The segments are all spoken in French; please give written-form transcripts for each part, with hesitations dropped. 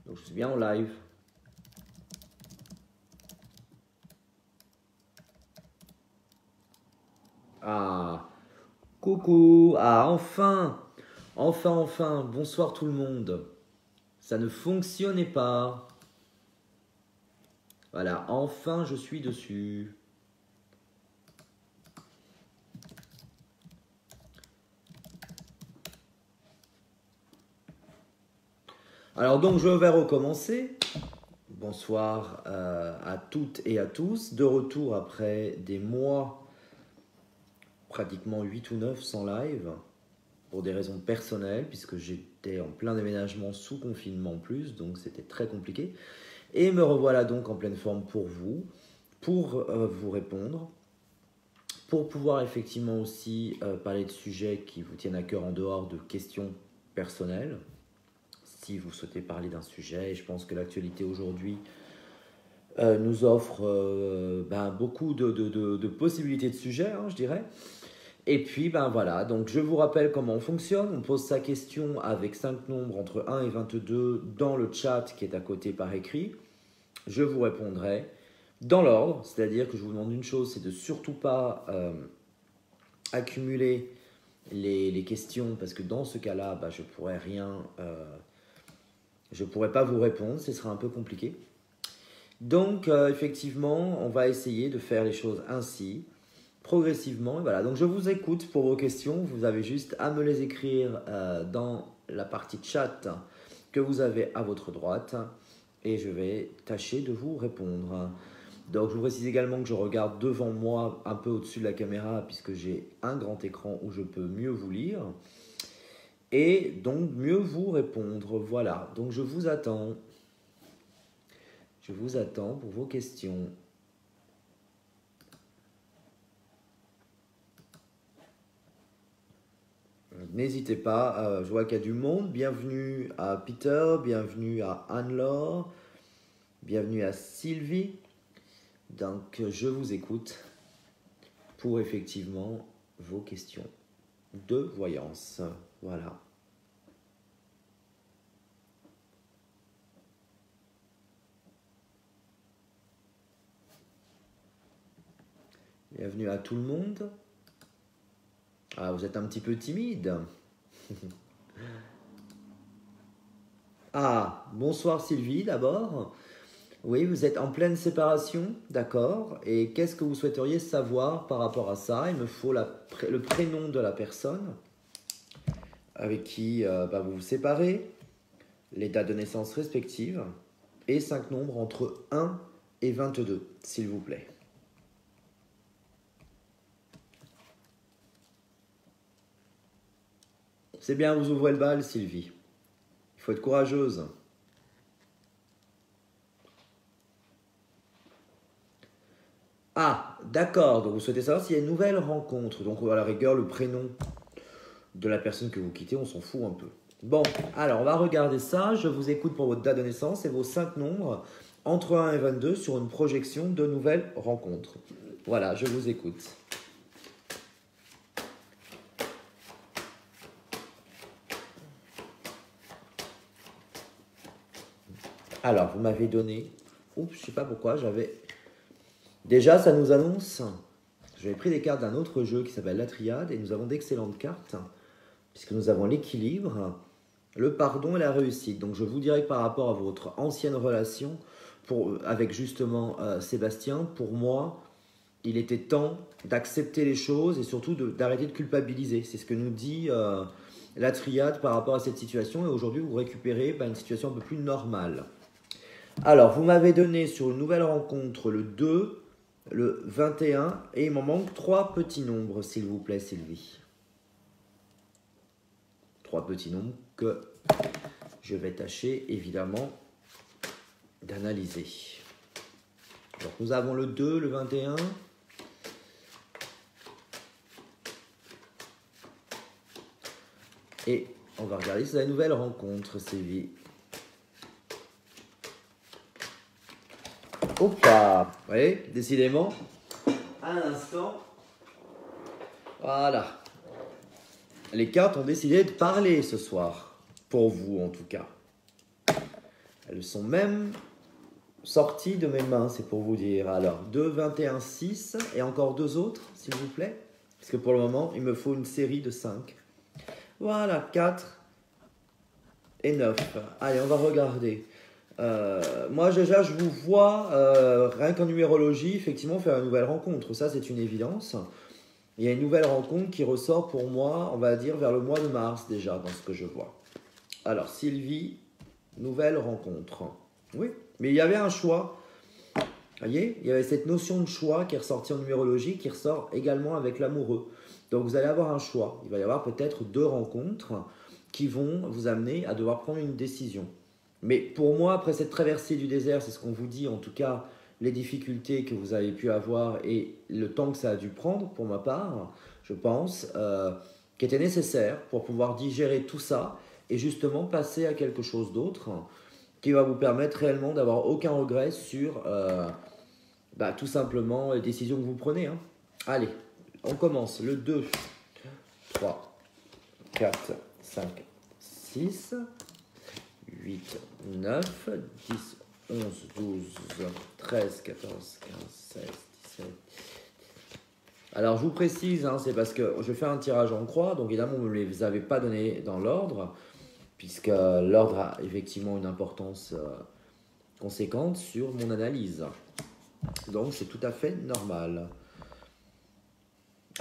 Donc je suis bien en live. Ah, coucou. Ah, enfin. Enfin. Bonsoir tout le monde. Ça ne fonctionnait pas. Voilà, enfin je suis dessus. Alors donc je vais recommencer. Bonsoir à toutes et à tous. De retour après des mois, pratiquement 8 ou 9 sans live, pour des raisons personnelles, puisque j'étais en plein déménagement sous confinement en plus, donc c'était très compliqué. Et me revoilà donc en pleine forme pour vous répondre, pour pouvoir effectivement aussi parler de sujets qui vous tiennent à cœur en dehors de questions personnelles. Si vous souhaitez parler d'un sujet, et je pense que l'actualité aujourd'hui nous offre beaucoup de possibilités de sujets, je dirais. Et puis, voilà, donc je vous rappelle comment on fonctionne. On pose sa question avec 5 nombres entre 1 et 22 dans le chat qui est à côté par écrit. Je vous répondrai dans l'ordre, c'est-à-dire que je vous demande une chose, c'est de surtout pas accumuler les questions, parce que dans ce cas-là, je pourrais pas vous répondre, ce sera un peu compliqué. Donc, effectivement, on va essayer de faire les choses ainsi, progressivement. Voilà, donc je vous écoute pour vos questions. Vous avez juste à me les écrire dans la partie chat que vous avez à votre droite. Et je vais tâcher de vous répondre. Donc, je vous précise également que je regarde devant moi, un peu au-dessus de la caméra, puisque j'ai un grand écran où je peux mieux vous lire. Et donc, mieux vous répondre. Voilà, donc je vous attends. Je vous attends pour vos questions. N'hésitez pas, je vois qu'il y a du monde. Bienvenue à Peter, bienvenue à Anne-Laure, bienvenue à Sylvie. Donc, je vous écoute pour effectivement vos questions de voyance. Voilà. Bienvenue à tout le monde. Ah, vous êtes un petit peu timide. Ah, bonsoir Sylvie d'abord. Oui, vous êtes en pleine séparation, d'accord. Et qu'est-ce que vous souhaiteriez savoir par rapport à ça? Il me faut le prénom de la personne avec qui vous vous séparez, les dates de naissance respectives et 5 nombres entre 1 et 22, s'il vous plaît. C'est bien, vous ouvrez le bal, Sylvie. Il faut être courageuse. Ah, d'accord. Donc vous souhaitez savoir s'il y a une nouvelle rencontre. Donc à la rigueur, le prénom de la personne que vous quittez, on s'en fout un peu. Bon, alors on va regarder ça. Je vous écoute pour votre date de naissance et vos 5 nombres entre 1 et 22 sur une projection de nouvelles rencontres. Voilà, je vous écoute. Alors, vous m'avez donné... Oups, je ne sais pas pourquoi, j'avais... Déjà, ça nous annonce... J'avais pris des cartes d'un autre jeu qui s'appelle la Triade et nous avons d'excellentes cartes puisque nous avons l'équilibre, le pardon et la réussite. Donc, je vous dirais que par rapport à votre ancienne relation avec justement Sébastien, pour moi, il était temps d'accepter les choses et surtout d'arrêter de culpabiliser. C'est ce que nous dit la Triade par rapport à cette situation. Et aujourd'hui, vous récupérez une situation un peu plus normale. Alors, vous m'avez donné sur une nouvelle rencontre le 2, le 21, et il m'en manque 3 petits nombres, s'il vous plaît, Sylvie. 3 petits nombres que je vais tâcher, évidemment, d'analyser. Donc, nous avons le 2, le 21. Et on va regarder si c'est la nouvelle rencontre, Sylvie. Opa! Vous voyez, décidément, à l'instant, voilà. Les cartes ont décidé de parler ce soir. Pour vous, en tout cas. Elles sont même sorties de mes mains, c'est pour vous dire. Alors, 2, 21, 6 et encore 2 autres, s'il vous plaît. Parce que pour le moment, il me faut une série de 5. Voilà, 4 et 9. Allez, on va regarder. Moi, déjà, je vous vois, rien qu'en numérologie, effectivement, faire une nouvelle rencontre. Ça, c'est une évidence. Il y a une nouvelle rencontre qui ressort pour moi, on va dire, vers le mois de mars déjà, dans ce que je vois. Alors, Sylvie, nouvelle rencontre. Oui, mais il y avait un choix. Vous voyez, il y avait cette notion de choix qui est ressortie en numérologie, qui ressort également avec l'amoureux. Donc, vous allez avoir un choix. Il va y avoir peut-être 2 rencontres qui vont vous amener à devoir prendre une décision. Mais pour moi, après cette traversée du désert, c'est ce qu'on vous dit, en tout cas, les difficultés que vous avez pu avoir et le temps que ça a dû prendre, pour ma part, je pense, qui était nécessaire pour pouvoir digérer tout ça et justement passer à quelque chose d'autre qui va vous permettre réellement d'avoir aucun regret sur tout simplement les décisions que vous prenez. Hein. Allez, on commence. Le 2, 3, 4, 5, 6, 8, 9, 10, 11, 12, 13, 14, 15, 16, 17. Alors, je vous précise, hein, c'est parce que je fais un tirage en croix, donc évidemment, vous ne les avez pas donnés dans l'ordre, puisque l'ordre a effectivement une importance conséquente sur mon analyse. Donc, c'est tout à fait normal.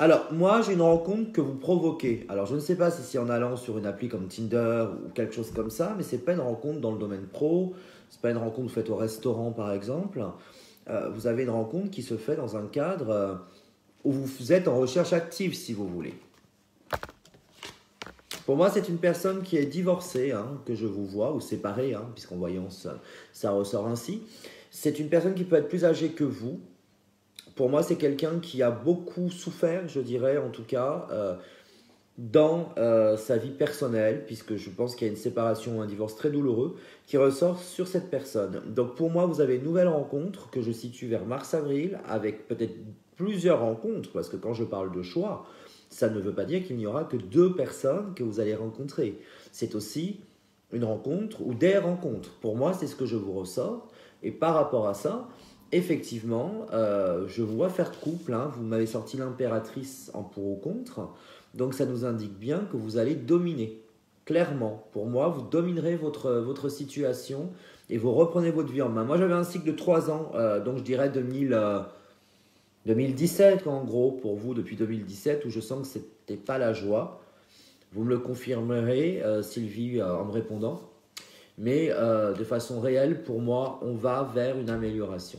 Alors, moi, j'ai une rencontre que vous provoquez. Alors, je ne sais pas si c'est en allant sur une appli comme Tinder ou quelque chose comme ça, mais ce n'est pas une rencontre dans le domaine pro, ce n'est pas une rencontre que vous faites au restaurant, par exemple. Vous avez une rencontre qui se fait dans un cadre où vous êtes en recherche active, si vous voulez. Pour moi, c'est une personne qui est divorcée, hein, que je vous vois, ou séparée, hein, puisqu'en voyance, ça ressort ainsi. C'est une personne qui peut être plus âgée que vous. Pour moi, c'est quelqu'un qui a beaucoup souffert, je dirais, en tout cas, dans sa vie personnelle, puisque je pense qu'il y a une séparation ou un divorce très douloureux qui ressort sur cette personne. Donc pour moi, vous avez une nouvelle rencontre que je situe vers mars-avril, avec peut-être plusieurs rencontres, parce que quand je parle de choix, ça ne veut pas dire qu'il n'y aura que 2 personnes que vous allez rencontrer. C'est aussi une rencontre ou des rencontres. Pour moi, c'est ce que je vous ressors. Et par rapport à ça, effectivement, je vous vois faire couple. Hein. Vous m'avez sorti l'impératrice en pour ou contre. Donc ça nous indique bien que vous allez dominer. Clairement, pour moi, vous dominerez votre situation et vous reprenez votre vie en main. Moi, j'avais un cycle de 3 ans, donc je dirais 2017 en gros, pour vous, depuis 2017, où je sens que ce n'était pas la joie. Vous me le confirmerez, Sylvie, en me répondant. Mais de façon réelle, pour moi, on va vers une amélioration.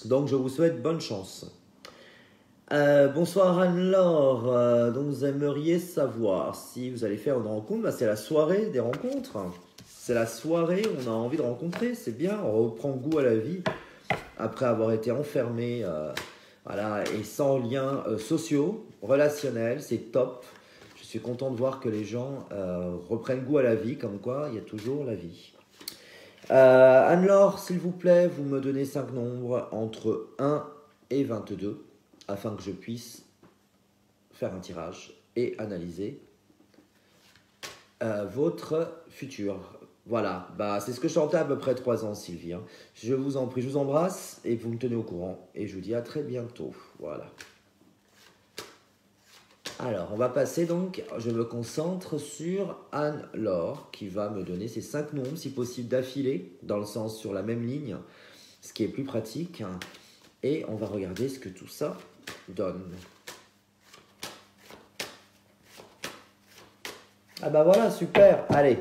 Donc, je vous souhaite bonne chance. Bonsoir Anne-Laure, donc vous aimeriez savoir si vous allez faire une rencontre, c'est la soirée des rencontres, c'est la soirée où on a envie de rencontrer, c'est bien, on reprend goût à la vie après avoir été enfermé voilà, et sans liens sociaux, relationnels, c'est top. Je suis content de voir que les gens reprennent goût à la vie, comme quoi il y a toujours la vie. Anne-Laure, s'il vous plaît, vous me donnez 5 nombres entre 1 et 22 afin que je puisse faire un tirage et analyser votre futur. Voilà, c'est ce que je chantais à peu près 3 ans, Sylvie. Hein. Je vous en prie, je vous embrasse et vous me tenez au courant. Et je vous dis à très bientôt. Voilà. Alors, on va passer donc, je me concentre sur Anne-Laure qui va me donner ses 5 nombres, si possible d'affilée, dans le sens sur la même ligne, ce qui est plus pratique. Et on va regarder ce que tout ça donne. Ah bah voilà, super. Allez,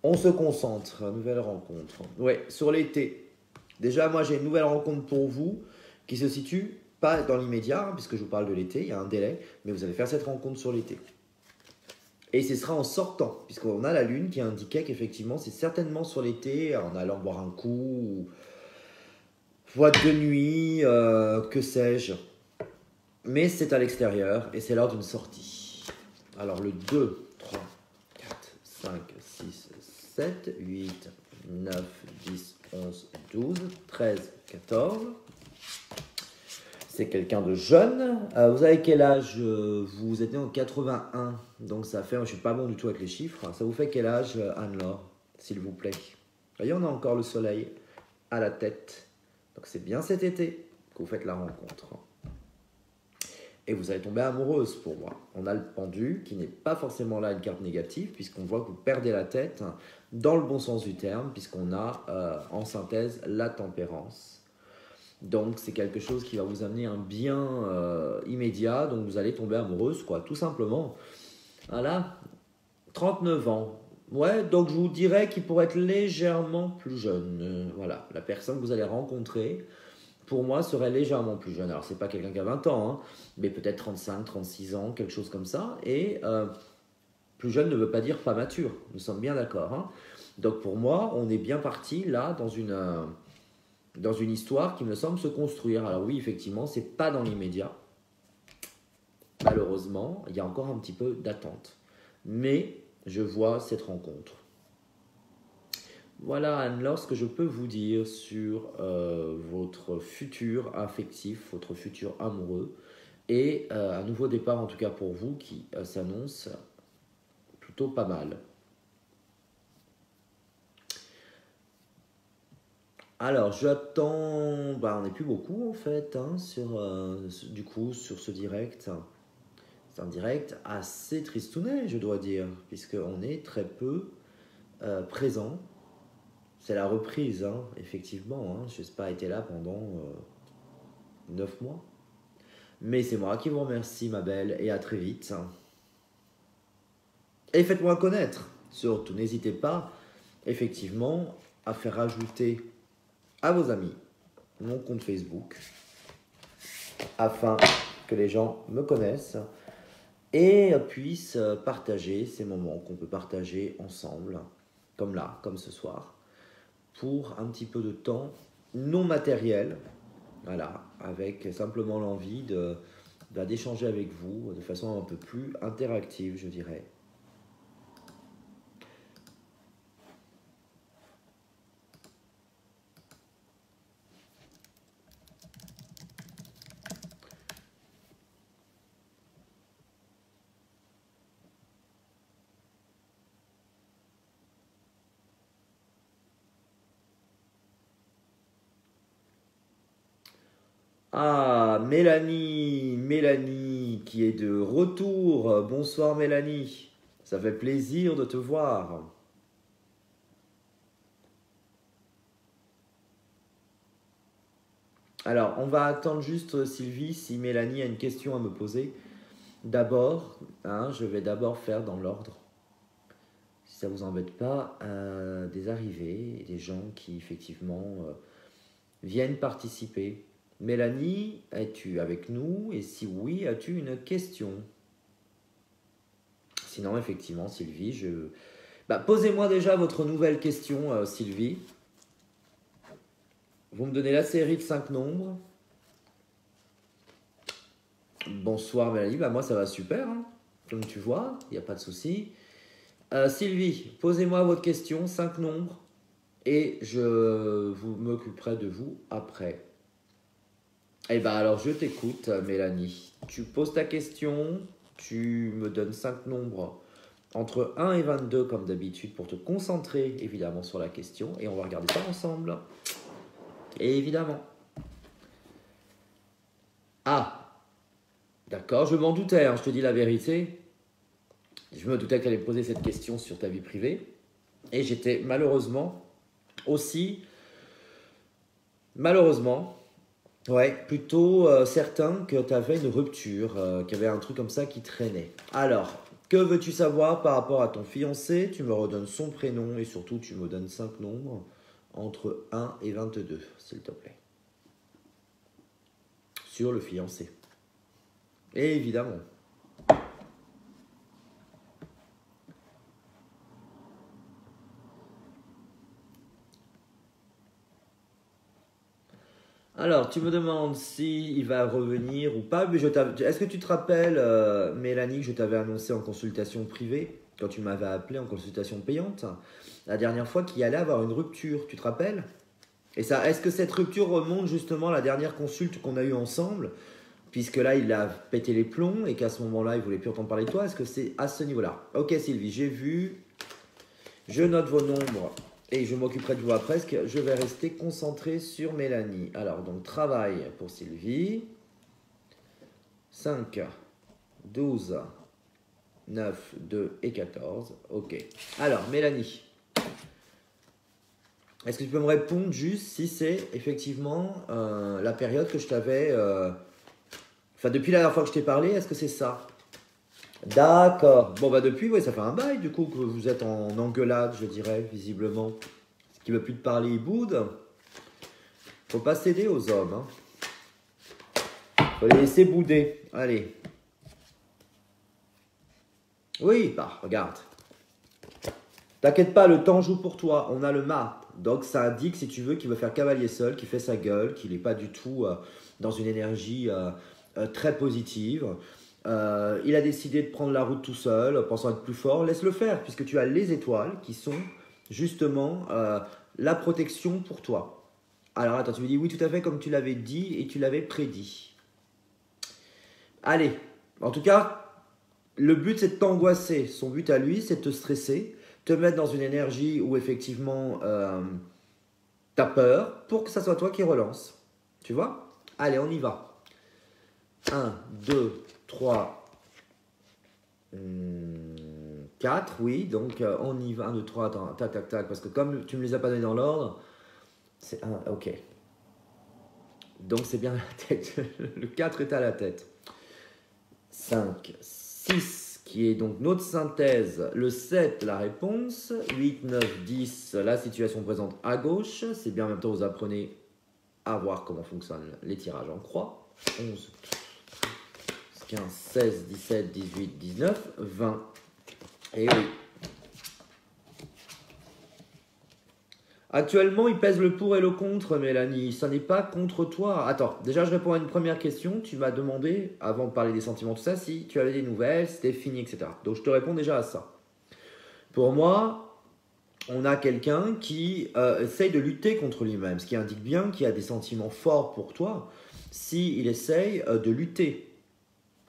on se concentre. Nouvelle rencontre. Ouais, sur l'été. Déjà, moi, j'ai une nouvelle rencontre pour vous qui se situe pas dans l'immédiat, puisque je vous parle de l'été, il y a un délai, mais vous allez faire cette rencontre sur l'été. Et ce sera en sortant, puisqu'on a la lune qui indiquait qu'effectivement, c'est certainement sur l'été, en allant boire un coup, ou boîte de nuit, que sais-je. Mais c'est à l'extérieur et c'est lors d'une sortie. Alors le 2, 3, 4, 5, 6, 7, 8, 9, 10, 11, 12, 13, 14. C'est quelqu'un de jeune. Vous avez quel âge? Vous êtes né en 81. Donc ça fait, je ne suis pas bon du tout avec les chiffres. Ça vous fait quel âge, Anne-Laure, s'il vous plaît? Voyez, on a encore le soleil à la tête. Donc c'est bien cet été que vous faites la rencontre. Et vous allez tomber amoureuse pour moi. On a le pendu qui n'est pas forcément là une carte négative puisqu'on voit que vous perdez la tête dans le bon sens du terme puisqu'on a en synthèse la tempérance. Donc c'est quelque chose qui va vous amener un bien immédiat. Donc vous allez tomber amoureuse quoi, tout simplement. Voilà, 39 ans. Ouais, donc je vous dirais qu'il pourrait être légèrement plus jeune. Voilà, la personne que vous allez rencontrer, pour moi, serait légèrement plus jeune. Alors, c'est pas quelqu'un qui a 20 ans, hein, mais peut-être 35, 36 ans, quelque chose comme ça. Et plus jeune ne veut pas dire pas mature. Nous sommes bien d'accord. Hein. Donc, pour moi, on est bien parti là dans une histoire qui me semble se construire. Alors oui, effectivement, c'est pas dans l'immédiat. Malheureusement, il y a encore un petit peu d'attente. Mais je vois cette rencontre. Voilà Anne-Laure, ce que je peux vous dire sur votre futur affectif, votre futur amoureux et un nouveau départ en tout cas pour vous qui s'annonce plutôt pas mal. Alors j'attends, on n'est plus beaucoup en fait hein, du coup sur ce direct. C'est un direct assez tristounet je dois dire, puisqu'on est très peu présent. C'est la reprise, hein, effectivement. Hein. Je n'ai pas été là pendant 9 mois. Mais c'est moi qui vous remercie, ma belle, et à très vite. Et faites-moi connaître. Surtout, n'hésitez pas, effectivement, à faire rajouter à vos amis mon compte Facebook, afin que les gens me connaissent et puissent partager ces moments qu'on peut partager ensemble, comme là, comme ce soir. Pour un petit peu de temps non matériel, voilà, avec simplement l'envie d'échanger avec vous de façon un peu plus interactive, je dirais. Ah, Mélanie qui est de retour. Bonsoir Mélanie, ça fait plaisir de te voir. Alors, on va attendre juste Sylvie si Mélanie a une question à me poser. D'abord, hein, je vais d'abord faire dans l'ordre. Si ça ne vous embête pas, des arrivées, des gens qui effectivement viennent participer. Mélanie, es-tu avec nous? Et si oui, as-tu une question? Sinon, effectivement, Sylvie, posez-moi déjà votre nouvelle question, Sylvie. Vous me donnez la série de 5 nombres. Bonsoir Mélanie, moi ça va super, hein. Comme tu vois, il n'y a pas de souci. Sylvie, posez-moi votre question, 5 nombres, et je m'occuperai de vous après. Eh bien alors je t'écoute Mélanie. Tu poses ta question, tu me donnes 5 nombres entre 1 et 22 comme d'habitude pour te concentrer évidemment sur la question et on va regarder ça ensemble. Et évidemment. Ah, d'accord, je m'en doutais, hein, je te dis la vérité. Je me doutais que tu allais poser cette question sur ta vie privée. Et j'étais malheureusement aussi, plutôt certain que tu avais une rupture, qu'il y avait un truc comme ça qui traînait. Alors, que veux-tu savoir par rapport à ton fiancé? Tu me redonnes son prénom et surtout tu me donnes 5 nombres entre 1 et 22, s'il te plaît. Sur le fiancé. Et évidemment. Alors, tu me demandes s'il va revenir ou pas. Mais est-ce que tu te rappelles, Mélanie, que je t'avais annoncé en consultation privée, quand tu m'avais appelé en consultation payante, la dernière fois qu'il allait avoir une rupture, tu te rappelles? Et ça, est-ce que cette rupture remonte justement à la dernière consulte qu'on a eue ensemble, puisque là, il a pété les plombs et qu'à ce moment-là, il ne voulait plus entendre parler de toi? Est-ce que c'est à ce niveau-là? Ok, Sylvie, j'ai vu. Je note vos nombres Et je m'occuperai de vous après, parce que je vais rester concentré sur Mélanie. Alors, donc, travail pour Sylvie. 5, 12, 9, 2 et 14. Ok. Alors, Mélanie, est-ce que tu peux me répondre juste si c'est effectivement la période que je t'avais... Enfin, depuis la dernière fois que je t'ai parlé, est-ce que c'est ça? D'accord. Bon, bah depuis, ouais, ça fait un bail du coup que vous êtes en engueulade, je dirais, visiblement. Ce qui ne veut plus te parler, il boude. Faut pas céder aux hommes. Faut les laisser bouder. Allez. Oui, bah, regarde. T'inquiète pas, le temps joue pour toi. On a le mât. Donc, ça indique, si tu veux, qu'il veut faire cavalier seul, qu'il fait sa gueule, qu'il n'est pas du tout dans une énergie très positive. Il a décidé de prendre la route tout seul, pensant être plus fort. Laisse-le faire, puisque tu as les étoiles qui sont justement la protection pour toi. Alors, attends, tu me dis oui, tout à fait, comme tu l'avais dit et tu l'avais prédit. Allez, en tout cas, le but, c'est de t'angoisser. Son but à lui, c'est de te stresser, te mettre dans une énergie où effectivement, tu as peur pour que ça soit toi qui relance. Tu vois? Allez, on y va. 1, 2, 3, 4, oui. Donc, on y va. 1, 2, 3, attends, tac, tac, tac. Parce que comme tu ne me les as pas donnés dans l'ordre, c'est 1, ok. Donc, c'est bien la tête. Le 4 est à la tête. 5, 6, qui est donc notre synthèse. Le 7, la réponse. 8, 9, 10, la situation présente à gauche. C'est bien, en même temps, vous apprenez à voir comment fonctionnent les tirages en croix. 11, 15, 16, 17, 18, 19, 20. Et oui. Actuellement, il pèse le pour et le contre, Mélanie. Ça n'est pas contre toi. Attends, déjà, je réponds à une première question. Tu m'as demandé, avant de parler des sentiments, tout ça, si tu avais des nouvelles, c'était fini, etc. Donc, je te réponds déjà à ça. Pour moi, on a quelqu'un qui essaye de lutter contre lui-même, ce qui indique bien qu'il y a des sentiments forts pour toi s'il essaye de lutter,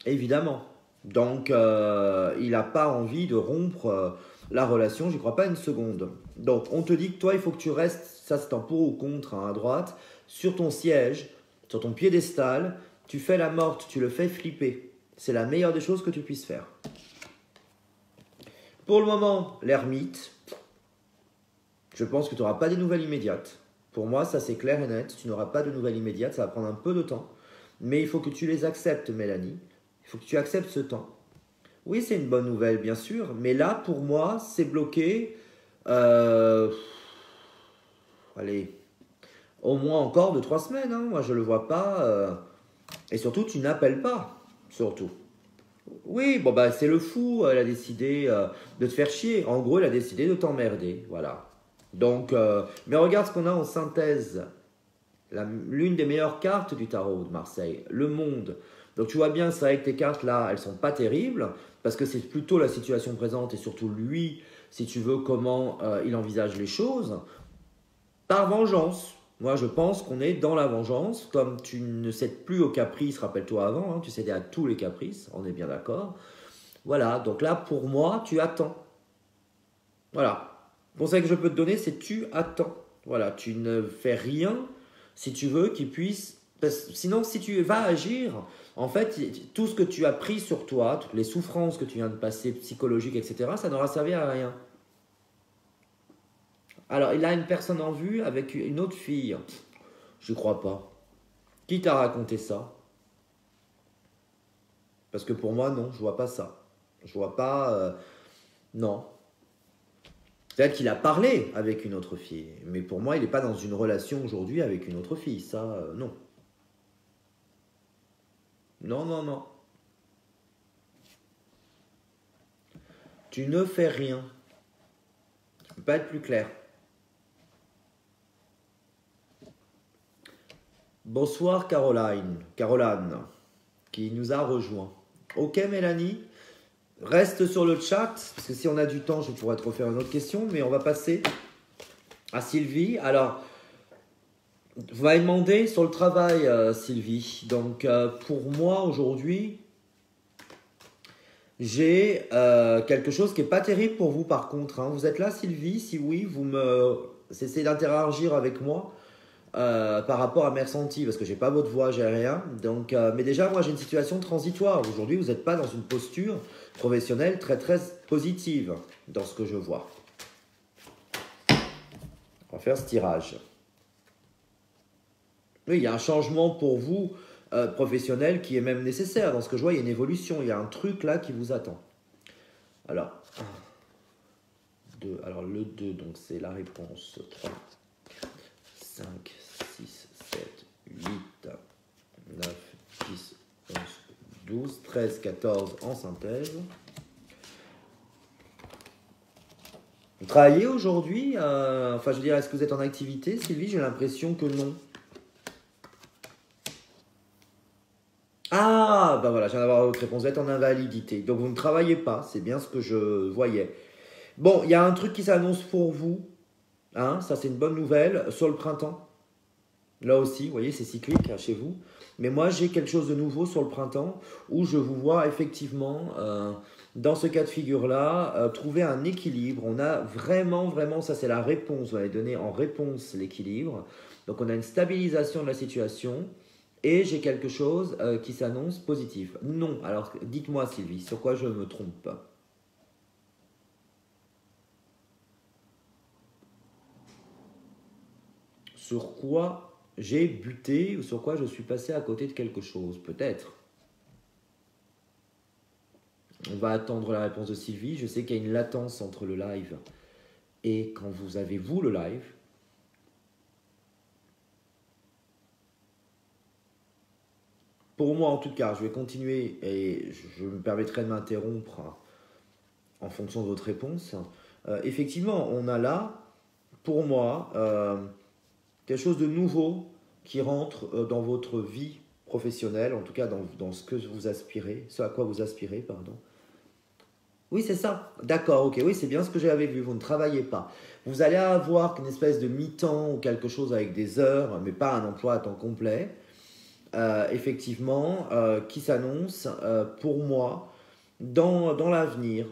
évidemment. Donc, il n'a pas envie de rompre la relation, j'y crois pas une seconde. Donc, on te dit que toi, il faut que tu restes, ça c'est un pour ou contre hein, à droite, sur ton siège, sur ton piédestal, tu fais la morte, tu le fais flipper. C'est la meilleure des choses que tu puisses faire. Pour le moment, l'ermite, je pense que tu n'auras pas des nouvelles immédiates. Pour moi, ça c'est clair et net, tu n'auras pas de nouvelles immédiates, ça va prendre un peu de temps. Mais il faut que tu les acceptes, Mélanie. Il faut que tu acceptes ce temps. Oui, c'est une bonne nouvelle, bien sûr, mais là, pour moi, c'est bloqué. Allez, au moins encore de 3 semaines. Hein. Moi, je ne le vois pas. Et surtout, tu n'appelles pas. Surtout. Oui, bon, bah, c'est le fou. Elle a décidé de te faire chier. En gros, elle a décidé de t'emmerder. Voilà. Donc, mais regarde ce qu'on a en synthèse. L'une des meilleures cartes du tarot de Marseille, le monde. Donc tu vois bien, c'est vrai que tes cartes là, elles sont pas terribles, parce que c'est plutôt la situation présente et surtout lui, si tu veux, comment il envisage les choses, par vengeance. Moi je pense qu'on est dans la vengeance, comme tu ne cèdes plus aux caprices, rappelle-toi avant, hein, tu cédais à tous les caprices, on est bien d'accord. Voilà, donc là pour moi, tu attends. Voilà. Le conseil que je peux te donner, c'est tu attends. Voilà, tu ne fais rien si tu veux qu'il puisse. Sinon, si tu vas agir, en fait, tout ce que tu as pris sur toi, toutes les souffrances que tu viens de passer, psychologiques, etc., ça n'aura servi à rien. Alors, il a une personne en vue avec une autre fille. Je ne crois pas. Qui t'a raconté ça? Parce que pour moi, non, je vois pas ça. Je vois pas. Non. Peut-être qu'il a parlé avec une autre fille, mais pour moi, il n'est pas dans une relation aujourd'hui avec une autre fille. Ça, non. Non, non, non. Tu ne fais rien. Je ne peux pas être plus clair. Bonsoir Caroline, qui nous a rejoint. Ok Mélanie, reste sur le chat, parce que si on a du temps, je pourrais te refaire une autre question, mais on va passer à Sylvie. Alors, vous m'avez demandé sur le travail, Sylvie. Donc, pour moi, aujourd'hui, J'ai quelque chose qui n'est pas terrible pour vous par contre, hein. Vous êtes là Sylvie? Si oui, vous me cessez d'interagir avec moi par rapport à mes ressentis, parce que j'ai pas votre voix, j'ai rien. Donc, mais déjà, moi j'ai une situation transitoire. Aujourd'hui, vous n'êtes pas dans une posture professionnelle très très positive dans ce que je vois. On va faire ce tirage. Oui, il y a un changement pour vous professionnel qui est même nécessaire. Dans ce que je vois, il y a une évolution, il y a un truc là qui vous attend. Alors, 2. Alors le 2, donc c'est la réponse. 3, 5, 6, 7, 8, 9, 10, 11, 12, 13, 14 en synthèse. Vous travaillez aujourd'hui enfin, je veux dire, est-ce que vous êtes en activité, Sylvie? J'ai l'impression que non. Ah, bah voilà, je viens d'avoir votre réponse. Vous êtes en invalidité. Donc, vous ne travaillez pas. C'est bien ce que je voyais. Bon, il y a un truc qui s'annonce pour vous. Hein, ça, c'est une bonne nouvelle. Sur le printemps. Là aussi, vous voyez, c'est cyclique hein, chez vous. Mais moi, j'ai quelque chose de nouveau sur le printemps où je vous vois effectivement, dans ce cas de figure-là, trouver un équilibre. On a vraiment, vraiment, ça c'est la réponse. Vous allez donner en réponse l'équilibre. Donc, on a une stabilisation de la situation. Et j'ai quelque chose qui s'annonce positif. Non. Alors, dites-moi, Sylvie, sur quoi je me trompe pas? Sur quoi j'ai buté ou sur quoi je suis passé à côté de quelque chose? Peut-être. On va attendre la réponse de Sylvie. Je sais qu'il y a une latence entre le live et quand vous avez, vous, le live. Pour moi, en tout cas, je vais continuer et je me permettrai de m'interrompre en fonction de votre réponse. Effectivement, on a là, pour moi, quelque chose de nouveau qui rentre dans votre vie professionnelle, en tout cas dans ce que vous aspirez, ce à quoi vous aspirez, pardon. Oui, c'est ça. D'accord, ok, oui, c'est bien ce que j'avais vu. Vous ne travaillez pas. Vous allez avoir une espèce de mi-temps ou quelque chose avec des heures, mais pas un emploi à temps complet, effectivement, qui s'annonce pour moi dans l'avenir.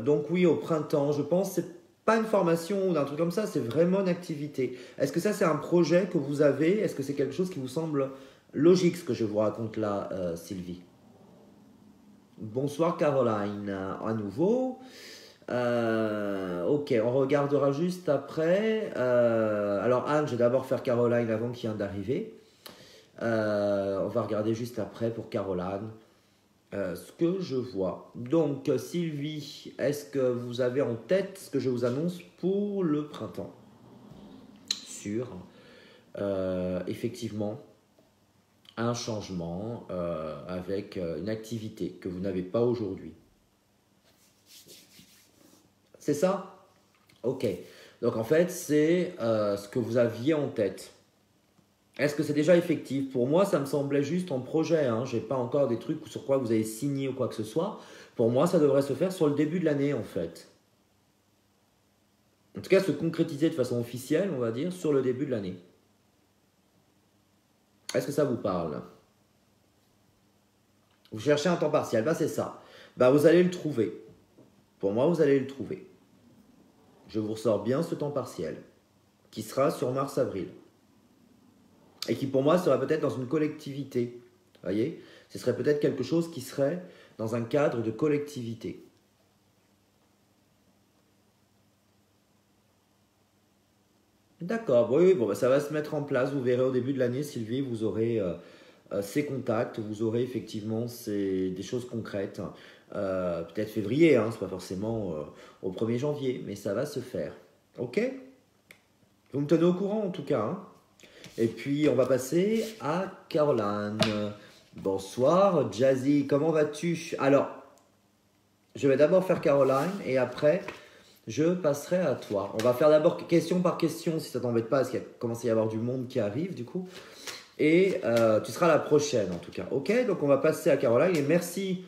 Donc oui, au printemps, je pense, c'est pas une formation ou un truc comme ça, c'est vraiment une activité. Est-ce que ça, c'est un projet que vous avez? Est-ce que c'est quelque chose qui vous semble logique, ce que je vous raconte là, Sylvie? Bonsoir Caroline, à nouveau. Ok, on regardera juste après. Alors Anne, je vais d'abord faire Caroline avant qu'il vienne d'arriver. On va regarder juste après pour Caroline ce que je vois. Donc Sylvie, est-ce que vous avez en tête ce que je vous annonce pour le printemps? Sur effectivement un changement avec une activité que vous n'avez pas aujourd'hui. C'est ça? Ok. Donc en fait, c'est ce que vous aviez en tête. Est-ce que c'est déjà effectif? Pour moi, ça me semblait juste en projet. Hein. Je n'ai pas encore des trucs sur quoi vous avez signé ou quoi que ce soit. Pour moi, ça devrait se faire sur le début de l'année en fait. En tout cas, se concrétiser de façon officielle, on va dire, sur le début de l'année. Est-ce que ça vous parle? Vous cherchez un temps partiel, bah c'est ça. Bah vous allez le trouver. Pour moi, vous allez le trouver. Je vous ressors bien ce temps partiel, qui sera sur mars-avril. Et qui pour moi sera peut-être dans une collectivité. Vous voyez? Ce serait peut-être quelque chose qui serait dans un cadre de collectivité. D'accord, oui, bon, bah, ça va se mettre en place. Vous verrez au début de l'année, Sylvie, vous aurez ces contacts, vous aurez effectivement des choses concrètes. Peut-être février, hein, c'est pas forcément au 1er janvier, mais ça va se faire. Ok? Vous me tenez au courant en tout cas. Hein. Et puis on va passer à Caroline. Bonsoir, Jazzy, comment vas-tu? Alors, je vais d'abord faire Caroline et après je passerai à toi. On va faire d'abord question par question si ça t'embête pas, parce qu'il commence à y avoir du monde qui arrive du coup. Et tu seras la prochaine en tout cas. Ok, donc on va passer à Caroline et merci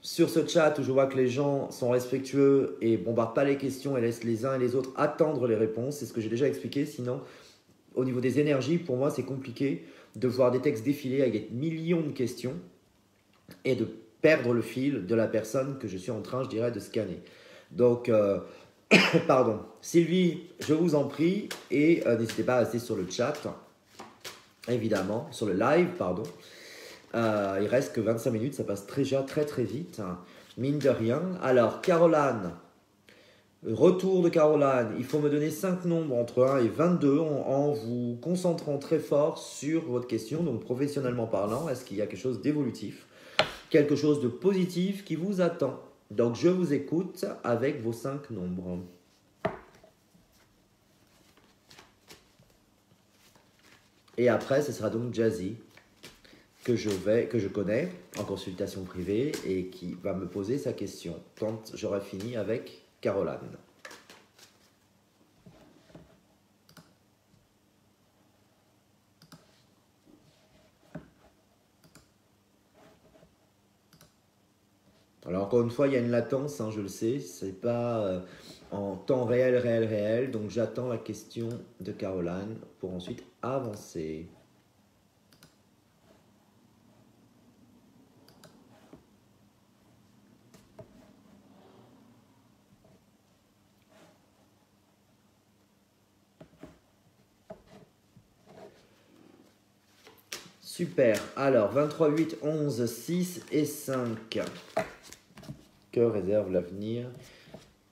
sur ce chat où je vois que les gens sont respectueux et bombardent pas les questions et laissent les uns et les autres attendre les réponses. C'est ce que j'ai déjà expliqué. Sinon, au niveau des énergies, pour moi, c'est compliqué de voir des textes défiler avec des millions de questions et de perdre le fil de la personne que je suis en train, je dirais, de scanner. Donc, pardon. Sylvie, je vous en prie, et n'hésitez pas à rester sur le chat, évidemment, sur le live, pardon. Il reste que 25 minutes, ça passe déjà très vite, mine de rien. Alors, Caroline, retour de Caroline, il faut me donner 5 nombres entre 1 et 22 en vous concentrant très fort sur votre question. Donc, professionnellement parlant, est-ce qu'il y a quelque chose d'évolutif, quelque chose de positif qui vous attend? Donc, je vous écoute avec vos 5 nombres. Et après, ce sera donc Jazzy, que je connais en consultation privée et qui va me poser sa question quand j'aurai fini avec Caroline. Alors encore une fois, il y a une latence, hein, je le sais, c'est pas en temps réel, donc j'attends la question de Caroline pour ensuite avancer. Super, alors 23, 8, 11, 6 et 5. Que réserve l'avenir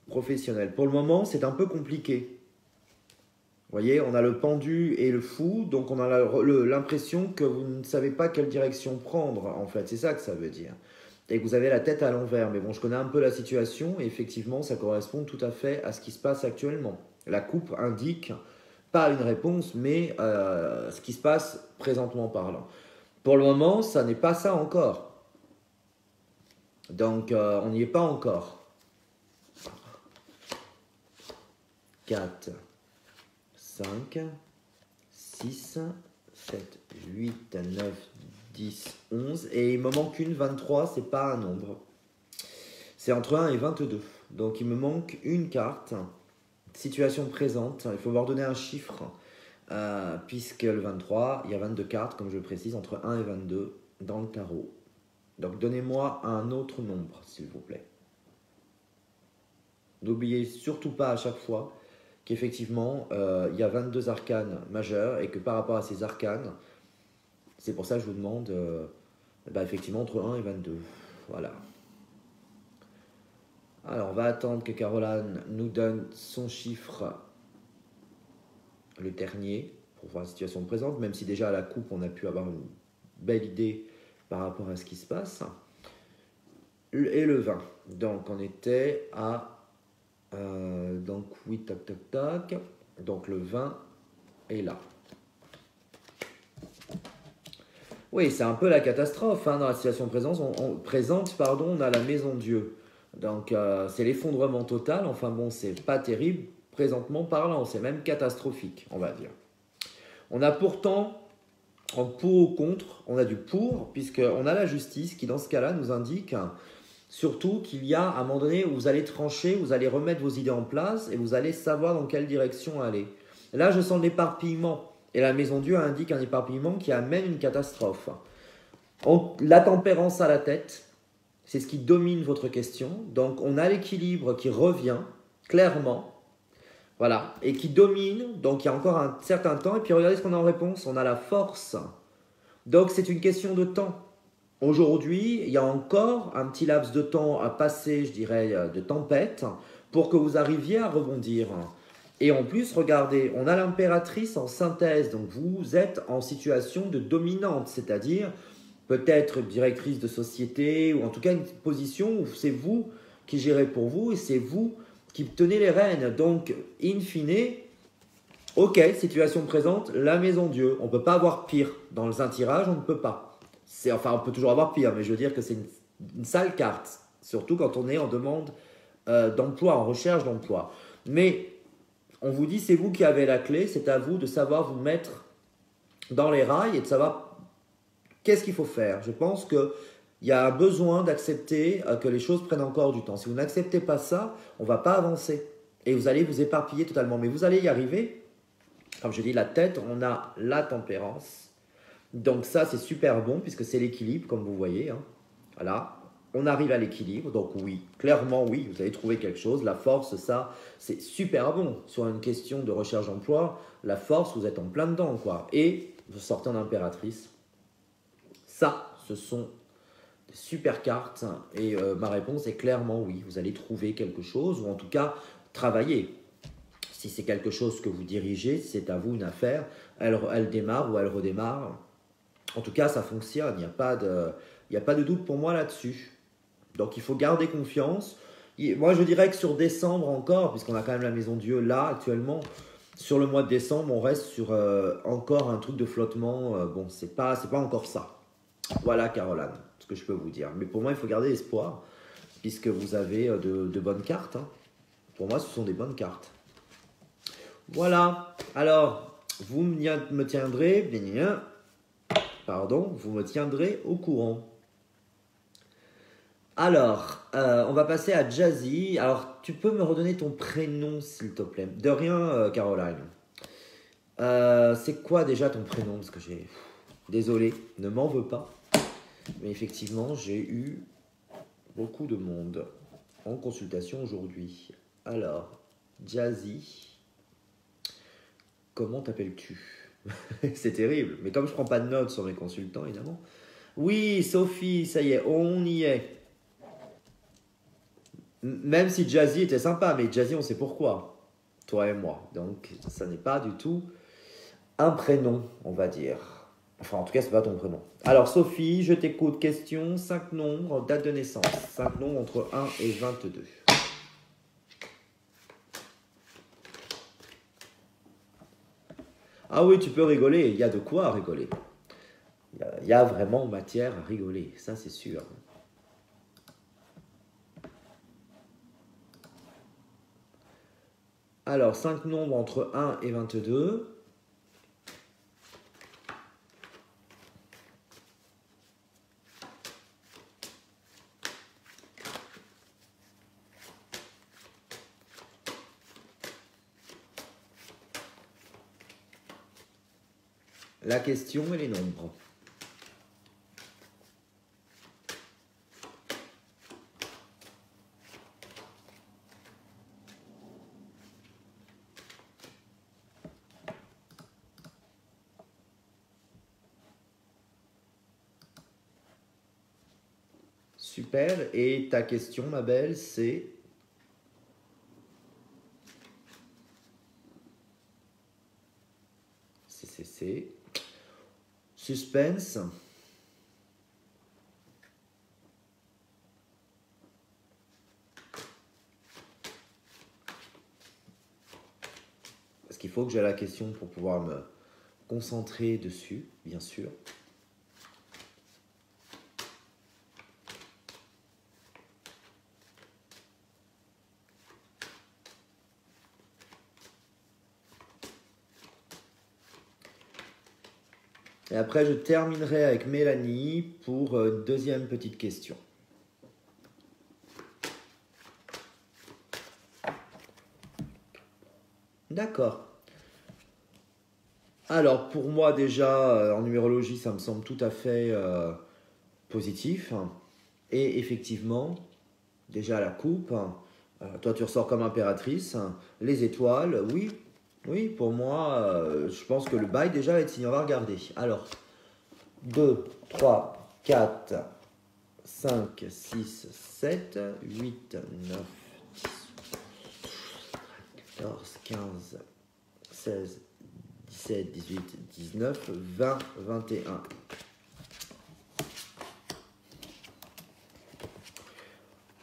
professionnel? Pour le moment, c'est un peu compliqué. Vous voyez, on a le pendu et le fou, donc on a l'impression que vous ne savez pas quelle direction prendre, en fait. C'est ça que ça veut dire. Et que vous avez la tête à l'envers. Mais bon, je connais un peu la situation et effectivement, ça correspond tout à fait à ce qui se passe actuellement. La coupe indique pas une réponse, mais ce qui se passe présentement parlant. Pour le moment, ça n'est pas ça encore. Donc, on n'y est pas encore. 4, 5, 6, 7, 8, 9, 10, 11. Et il me manque une, 23, c'est pas un nombre. C'est entre 1 et 22. Donc, il me manque une carte. Situation présente. Il faut me redonner un chiffre. Puisque le 23, il y a 22 cartes, comme je le précise, entre 1 et 22 dans le tarot. Donc, donnez-moi un autre nombre, s'il vous plaît. N'oubliez surtout pas à chaque fois qu'effectivement, il y a 22 arcanes majeurs et que par rapport à ces arcanes, c'est pour ça que je vous demande, effectivement, entre 1 et 22. Voilà. Alors, on va attendre que Caroline nous donne son chiffre, le dernier, pour voir la situation présente, même si déjà à la coupe, on a pu avoir une belle idée par rapport à ce qui se passe. Et le 20. Donc, on était à... donc, oui, tac, tac, tac. Donc, le 20 est là. Oui, c'est un peu la catastrophe. Hein, dans la situation présente, on a la maison Dieu. Donc, c'est l'effondrement total. Enfin bon, c'est pas terrible présentement parlant. C'est même catastrophique, on va dire. On a pourtant, en pour ou contre, on a du pour, puisqu'on a la justice qui, dans ce cas-là, nous indique surtout qu'il y a un moment donné où vous allez trancher, vous allez remettre vos idées en place et vous allez savoir dans quelle direction aller. Là, je sens l'éparpillement. Et la maison Dieu indique un éparpillement qui amène une catastrophe. La tempérance à la tête, c'est ce qui domine votre question. Donc, on a l'équilibre qui revient clairement. Voilà. Et qui domine. Donc, il y a encore un certain temps. Et puis, regardez ce qu'on a en réponse. On a la force. Donc, c'est une question de temps. Aujourd'hui, il y a encore un petit laps de temps à passer, je dirais, de tempête pour que vous arriviez à rebondir. Et en plus, regardez, on a l'impératrice en synthèse. Donc, vous êtes en situation de dominante, c'est-à-dire peut-être directrice de société ou en tout cas une position où c'est vous qui gérez pour vous et c'est vous qui tenez les rênes. Donc, in fine, ok, situation présente, la maison Dieu. On ne peut pas avoir pire. Dans un tirage, on ne peut pas. Enfin, on peut toujours avoir pire, mais je veux dire que c'est une sale carte. Surtout quand on est en demande d'emploi, en recherche d'emploi. Mais on vous dit, c'est vous qui avez la clé, c'est à vous de savoir vous mettre dans les rails et de savoir qu'est-ce qu'il faut faire. Je pense qu'il y a un besoin d'accepter que les choses prennent encore du temps. Si vous n'acceptez pas ça, on ne va pas avancer. Et vous allez vous éparpiller totalement. Mais vous allez y arriver. Comme je dis, la tête, on a la tempérance. Donc ça, c'est super bon puisque c'est l'équilibre, comme vous voyez. Hein. Voilà. on arrive à l'équilibre. Donc oui, clairement oui, vous allez trouver quelque chose. La force, ça, c'est super bon. Sur une question de recherche d'emploi, la force, vous êtes en plein dedans, quoi. Et vous sortez en impératrice. Ça, ce sont des super cartes. Et ma réponse est clairement oui. Vous allez trouver quelque chose, ou en tout cas, travailler. Si c'est quelque chose que vous dirigez, c'est à vous une affaire. Elle démarre ou elle redémarre. En tout cas, ça fonctionne. Il n'y a pas de doute pour moi là-dessus. Donc, il faut garder confiance. Moi, je dirais que sur décembre encore, puisqu'on a quand même la Maison Dieu là actuellement, sur le mois de décembre, on reste sur encore un truc de flottement. Bon, c'est pas encore ça. Voilà, Caroline, ce que je peux vous dire. Mais pour moi, il faut garder espoir, puisque vous avez de bonnes cartes. Hein. Pour moi, ce sont des bonnes cartes. Voilà. Alors, vous me tiendrez... Pardon, vous me tiendrez au courant. Alors, on va passer à Jazzy. Alors, tu peux me redonner ton prénom, s'il te plaît. De rien, Caroline. C'est quoi déjà ton prénom? Parce que j'ai... Désolé, ne m'en veux pas. Mais effectivement, j'ai eu beaucoup de monde en consultation aujourd'hui. Alors, Jazzy, comment t'appelles-tu? C'est terrible. Mais comme je prends pas de notes sur mes consultants, évidemment. Oui, Sophie, ça y est, on y est. Même si Jazzy était sympa, mais Jazzy, on sait pourquoi. Toi et moi. Donc, ça n'est pas du tout un prénom, on va dire. Enfin, en tout cas, c'est pas ton prénom. Alors, Sophie, je t'écoute. Question, 5 nombres, date de naissance. 5 nombres entre 1 et 22. Ah oui, tu peux rigoler. Il y a de quoi rigoler. Il y a vraiment matière à rigoler. Ça, c'est sûr. Alors, 5 nombres entre 1 et 22. La question et les nombres. Super. Et ta question, ma belle, c'est... C'est... Suspense. Parce qu'il faut que j'ai la question pour pouvoir me concentrer dessus, bien sûr. Et après, je terminerai avec Mélanie pour une deuxième petite question. D'accord. Alors, pour moi, déjà, en numérologie, ça me semble tout à fait positif. Et effectivement, déjà la coupe, toi, tu ressors comme impératrice. Les étoiles, oui. Oui, pour moi, je pense que le bail déjà va être signé. On va regarder. Alors, 2, 3, 4, 5, 6, 7, 8, 9, 10, 14, 15, 16, 17, 18, 19, 20, 21.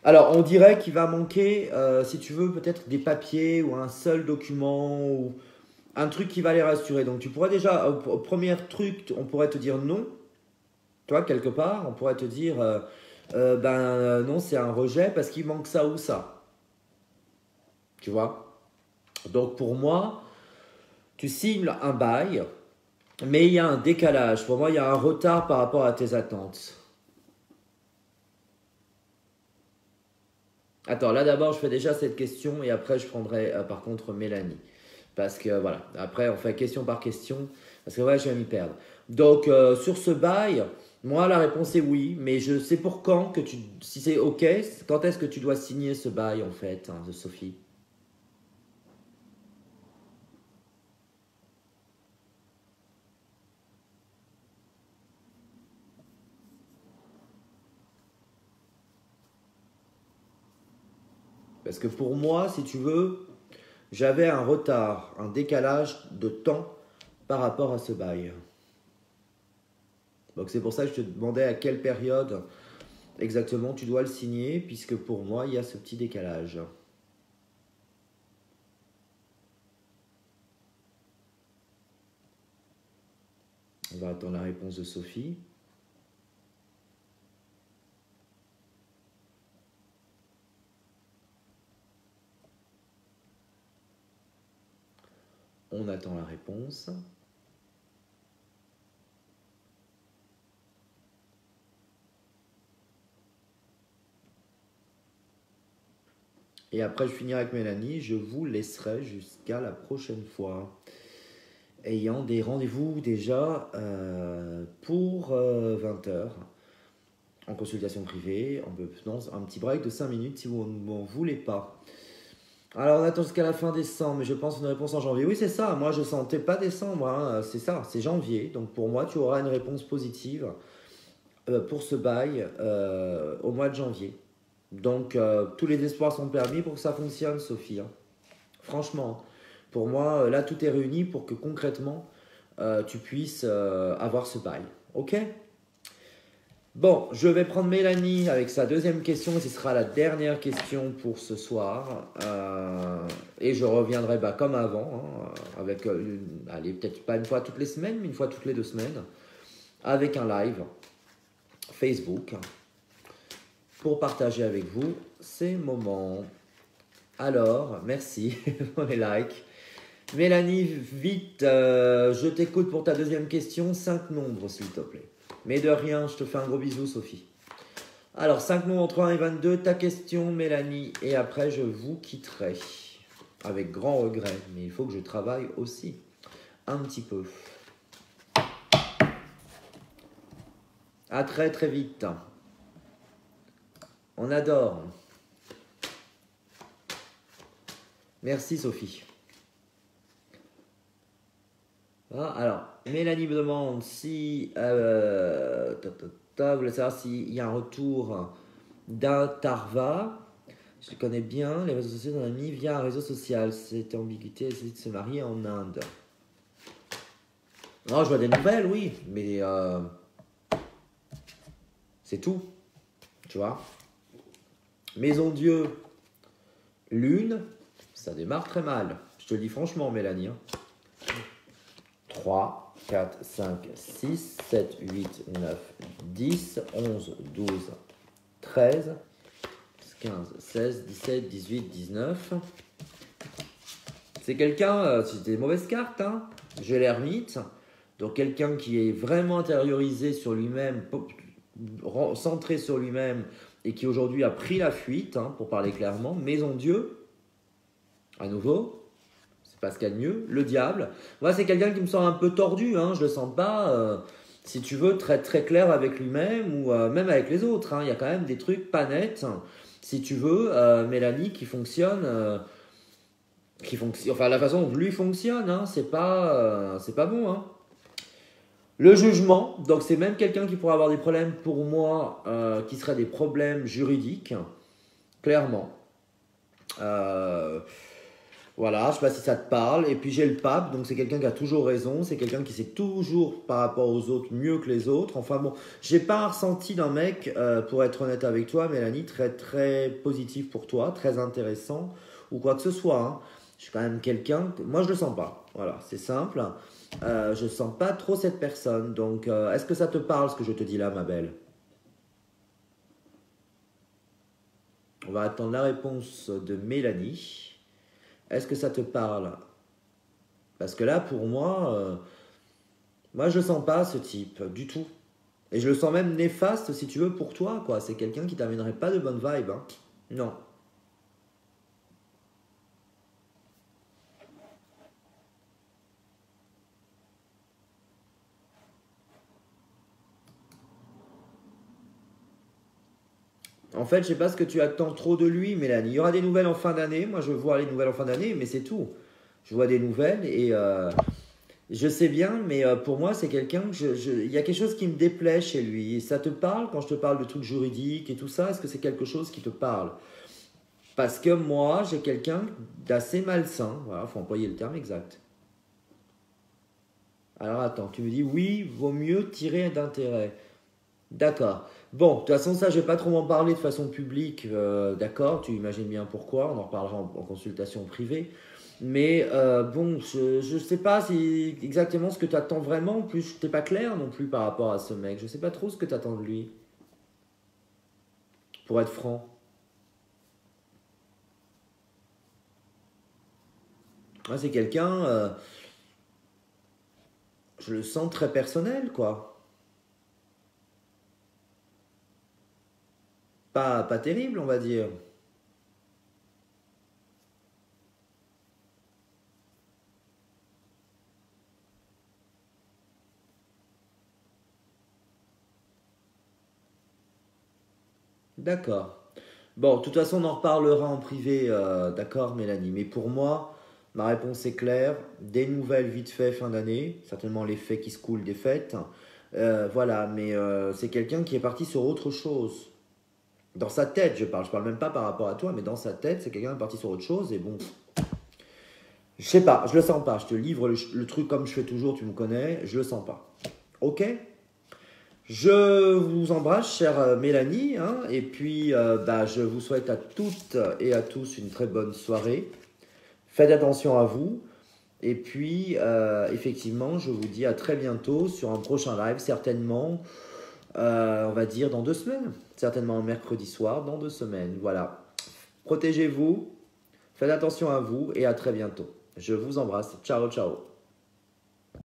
Alors, on dirait qu'il va manquer, si tu veux, peut-être des papiers ou un seul document ou un truc qui va les rassurer. Donc, tu pourrais déjà, au premier truc, on pourrait te dire non. Toi, quelque part, on pourrait te dire, non, c'est un rejet parce qu'il manque ça ou ça. Tu vois? Donc, pour moi, tu signes un bail, mais il y a un décalage. Pour moi, il y a un retard par rapport à tes attentes. Attends, là d'abord, je fais déjà cette question et après, je prendrai par contre Mélanie. Parce que voilà, après, on fait question par question. Parce que ouais, je vais m'y perdre. Donc, sur ce bail, Moi, la réponse est oui, mais je sais pour quand que tu. Si c'est OK, quand est-ce que tu dois signer ce bail, en fait, hein, de Sophie? Parce que pour moi, si tu veux, j'avais un retard, un décalage de temps par rapport à ce bail. Donc c'est pour ça que je te demandais à quelle période exactement tu dois le signer, puisque pour moi, il y a ce petit décalage. On va attendre la réponse de Sophie. On attend la réponse. Et après, je finirai avec Mélanie. Je vous laisserai jusqu'à la prochaine fois. Ayant des rendez-vous déjà pour 20 heures en consultation privée. On peut un petit break de 5 minutes si vous n'en voulez pas. Alors on attend jusqu'à la fin décembre, mais je pense une réponse en janvier. Oui, c'est ça. Moi, je sentais pas décembre. Hein. C'est ça, c'est janvier. Donc pour moi, tu auras une réponse positive pour ce bail au mois de janvier. Donc tous les espoirs sont permis pour que ça fonctionne, Sophie. Hein. Franchement, pour moi, là, tout est réuni pour que concrètement, tu puisses avoir ce bail. Ok? Bon, je vais prendre Mélanie avec sa deuxième question et ce sera la dernière question pour ce soir. Et je reviendrai comme avant, hein, avec, allez, peut-être pas une fois toutes les semaines, mais une fois toutes les 2 semaines, avec un live Facebook pour partager avec vous ces moments. Alors, merci pour les likes. Mélanie, vite, je t'écoute pour ta deuxième question. 5 nombres, s'il te plaît. Mais de rien, je te fais un gros bisou, Sophie. Alors, 5 nombres entre 1 et 22, ta question, Mélanie. Et après, je vous quitterai. Avec grand regret. Mais il faut que je travaille aussi. Un petit peu. À très très vite. On adore. Merci, Sophie. Ah, alors, Mélanie me demande si voulait savoir s'il y a un retour d'un Tarva. Je connais bien, les réseaux sociaux d'un ami via un réseau social. C'était ambiguïté, essayer de se marier en Inde. Non, je vois des nouvelles, oui, mais c'est tout, tu vois. Maison Dieu, lune, ça démarre très mal. Je te le dis franchement, Mélanie. 3, 4, 5, 6, 7, 8, 9, 10, 11, 12, 13, 15, 16, 17, 18, 19. C'est quelqu'un, c'est des mauvaises cartes, hein. J'ai l'ermite. Donc quelqu'un qui est vraiment intériorisé sur lui-même, centré sur lui-même, et qui aujourd'hui a pris la fuite, hein, pour parler clairement. Maison Dieu, à nouveau, c'est pas ce qu'il y a de mieux. Le diable, moi c'est quelqu'un qui me semble un peu tordu, hein. Je le sens pas, si tu veux, très très clair avec lui-même ou même avec les autres. Hein. Il y a quand même des trucs pas nets, si tu veux, Mélanie, qui fonctionne. Enfin, la façon dont lui fonctionne, hein, c'est pas bon. Hein. Le jugement, donc c'est même quelqu'un qui pourrait avoir des problèmes pour moi, qui seraient des problèmes juridiques, clairement. Voilà, je ne sais pas si ça te parle. Et puis j'ai le pape, donc c'est quelqu'un qui a toujours raison, c'est quelqu'un qui sait toujours par rapport aux autres mieux que les autres. Enfin bon, j'ai pas un ressenti d'un mec, pour être honnête avec toi, Mélanie, très très positif pour toi, très intéressant ou quoi que ce soit. Hein. Je suis quand même quelqu'un, moi je le sens pas. Voilà, c'est simple. Je sens pas trop cette personne. Donc, est-ce que ça te parle ce que je te dis là, ma belle? On va attendre la réponse de Mélanie. Est-ce que ça te parle? Parce que là, pour moi, je le sens pas ce type du tout. Et je le sens même néfaste, si tu veux, pour toi, quoi. C'est quelqu'un qui t'amènerait pas de bonnes vibes. Hein. Non. En fait, je sais pas ce que tu attends trop de lui, Mélanie. Il y aura des nouvelles en fin d'année. Moi, je vois les nouvelles en fin d'année, mais c'est tout. Je vois des nouvelles et je sais bien, mais pour moi, c'est quelqu'un que il y a quelque chose qui me déplaît chez lui. Et ça te parle quand je te parle de trucs juridiques et tout ça? Est-ce que c'est quelque chose qui te parle? Parce que moi, j'ai quelqu'un d'assez malsain. Voilà, faut employer le terme exact. Alors attends, tu me dis oui, vaut mieux tirer d'intérêt. D'accord. Bon, de toute façon, ça, je vais pas trop m'en parler de façon publique, d'accord, tu imagines bien pourquoi, on en reparlera en consultation privée. Mais bon, je sais pas si exactement ce que tu attends vraiment, en plus, t'es pas clair non plus par rapport à ce mec, je sais pas trop ce que tu attends de lui, pour être franc. Moi, c'est quelqu'un, je le sens très personnel, quoi. Pas terrible, on va dire. D'accord. Bon, de toute façon, on en reparlera en privé, d'accord, Mélanie. Mais pour moi, ma réponse est claire. Des nouvelles vite fait fin d'année, certainement les faits qui se coulent des fêtes. Voilà, mais c'est quelqu'un qui est parti sur autre chose. Dans sa tête, je parle même pas par rapport à toi, mais dans sa tête, c'est quelqu'un qui est parti sur autre chose. Et bon, je sais pas, je le sens pas. Je te livre le truc comme je fais toujours, tu me connais, je le sens pas. Ok? Je vous embrasse, chère Mélanie, hein, et puis bah, je vous souhaite à toutes et à tous une très bonne soirée. Faites attention à vous, et puis effectivement, je vous dis à très bientôt sur un prochain live, certainement, on va dire dans 2 semaines, certainement un mercredi soir, dans 2 semaines. Voilà. Protégez-vous, faites attention à vous, et à très bientôt. Je vous embrasse. Ciao, ciao.